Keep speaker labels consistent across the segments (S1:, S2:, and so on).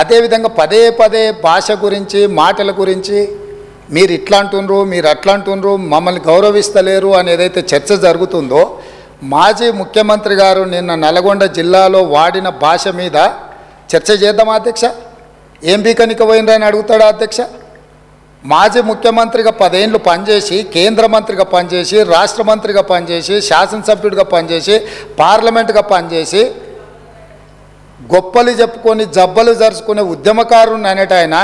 S1: అదేవిధంగా పదే పదే భాష గురించి మాటల గురించి మీరు ఇట్లా అంటున్నారు, మీరు అట్లా అంటున్నారు, మమ్మల్ని గౌరవిస్తలేరు అని ఏదైతే చర్చ జరుగుతుందో, మాజీ ముఖ్యమంత్రి గారు నిన్న నల్గొండ జిల్లాలో వాడిన భాష మీద చర్చ చేద్దామా అధ్యక్ష? ఏం బీకనిక పోయినరని అడుగుతాడా అధ్యక్ష? మాజీ ముఖ్యమంత్రిగా 10 ఏళ్ళు పనిచేసి, కేంద్ర మంత్రిగా పనిచేసి, రాష్ట్ర మంత్రిగా పనిచేసి, శాసనసభ్యుడిగా పనిచేసి, పార్లమెంటుగా పనిచేసి, గొప్పలు చెప్పుకొని జబ్బలు జరుచుకునే ఉద్యమకారుని అనేటాయన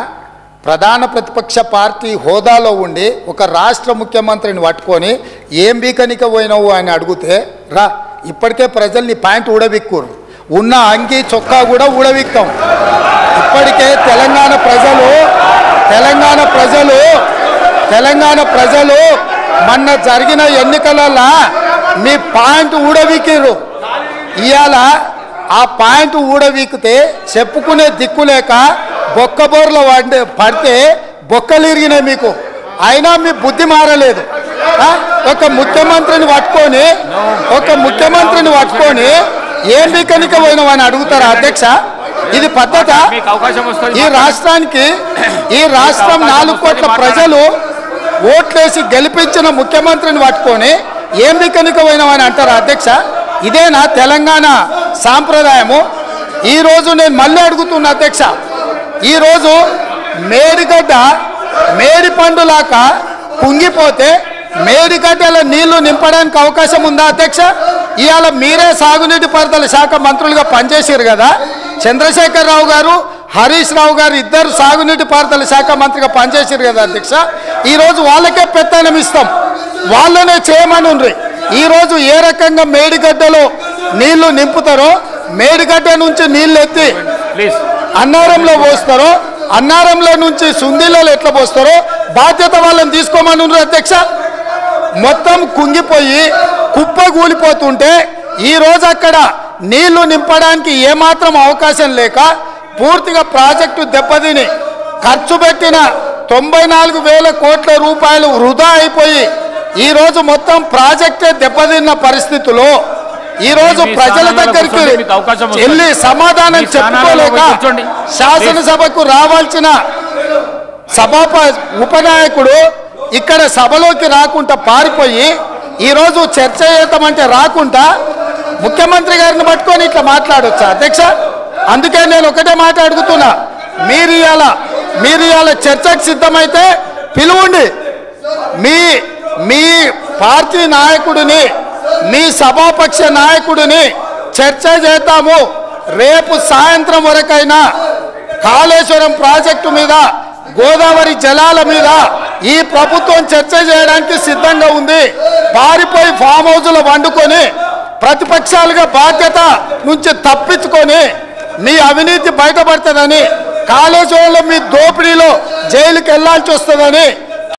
S1: ప్రధాన ప్రతిపక్ష పార్టీ హోదాలో ఉండి ఒక రాష్ట్ర ముఖ్యమంత్రిని పట్టుకొని ఏం బీకనిక పోయినావు అని అడిగితే, రా ఇప్పటికే ప్రజల్ని ప్యాంట్ ఊడబిక్కురు, ఉన్న అంగి చొక్కా కూడా ఊడబిక్తాం. ఇప్పటికే తెలంగాణ ప్రజలు మొన్న జరిగిన ఎన్నికలలో మీ ప్యాంటు ఊడబిక్కిరు. ఇవాళ ఆ ప్యాంటు ఊడబీకితే చెప్పుకునే దిక్కులేక బొక్కబోర్లో పడితే బొక్కలు ఇరిగినాయి మీకు. అయినా మీ బుద్ధి మారలేదు. ఒక ముఖ్యమంత్రిని పట్టుకొని ఏం బీకనిక పోయినావని అడుగుతారా అధ్యక్ష? ఇది పద్ధత? ఈ రాష్ట్రం 4 కోట్ల ప్రజలు ఓట్లేసి గెలిపించిన ముఖ్యమంత్రిని పట్టుకొని ఏం బీకనిక పోయినావని అంటారా అధ్యక్ష? ఇదేనా తెలంగాణ సాంప్రదాయము? ఈరోజు నేను మళ్ళీ అడుగుతున్నా అధ్యక్ష, ఈరోజు మేడిగడ్డ మేడి పండులాక కుంగిపోతే మేడిగడ్డల నీళ్లు నింపడానికి అవకాశం ఉందా అధ్యక్ష? ఇవాళ మీరే సాగునీటి పారుదల శాఖ మంత్రులుగా పనిచేసారు కదా. చంద్రశేఖరరావు గారు, హరీష్ రావు గారు ఇద్దరు సాగునీటి పారుదల శాఖ మంత్రిగా పనిచేసారు కదా అధ్యక్ష. ఈరోజు వాళ్ళకే పెత్తనం ఇస్తాం, వాళ్ళనే చేయమని. ఈరోజు ఏ రకంగా మేడిగడ్డలో నీళ్లు నింపుతారో, మేడిగడ్డ నుంచి నీళ్ళు ఎత్తి అన్నారంలో పోస్తారో, అన్నారంలో నుంచి సుందీలలో ఎట్లా పోస్తారో బాధ్యత వాళ్ళని తీసుకోమని అధ్యక్ష. మొత్తం కుంగిపోయి కుప్ప కూలిపోతుంటే ఈరోజు అక్కడ నీళ్లు నింపడానికి ఏమాత్రం అవకాశం లేక పూర్తిగా ప్రాజెక్టు దెబ్బతిని ఖర్చు పెట్టిన 94,000 కోట్ల రూపాయలు వృధా అయిపోయి ఈరోజు మొత్తం ప్రాజెక్టే దెబ్బతిన్న పరిస్థితుల్లో ఈరోజు ప్రజల దగ్గరికి వెళ్ళి సమాధానం చెప్పుకోలేక శాసనసభకు రావాల్సిన ఉపనాయకుడు ఇక్కడ సభలోకి రాకుండా పారిపోయి ఈరోజు చర్చ చేద్దామంటే రాకుండా ముఖ్యమంత్రి గారిని పట్టుకొని ఇట్లా మాట్లాడొచ్చా అధ్యక్ష? అందుకే నేను ఒకటే మాట అడుగుతున్నా, మీరు ఇవాళ చర్చకు సిద్ధమైతే పిలువండి. మీ పార్టీ నాయకుడిని, మీ సభాపక్ష నాయకుడిని చర్చ చేద్దాము. రేపు సాయంత్రం వరకైనా కాళేశ్వరం ప్రాజెక్టు మీద, గోదావరి జలాల మీద ఈ ప్రభుత్వం చర్చ చేయడానికి సిద్ధంగా ఉంది. పారిపోయి ఫామ్ హౌస్లో వండుకొని ప్రతిపక్షాలుగా బాధ్యత నుంచి తప్పించుకొని మీ అవినీతి బయటపడుతుందని, కాళేశ్వరంలో మీ దోపిడీలో జైలుకి వెళ్లాల్సి వస్తుందని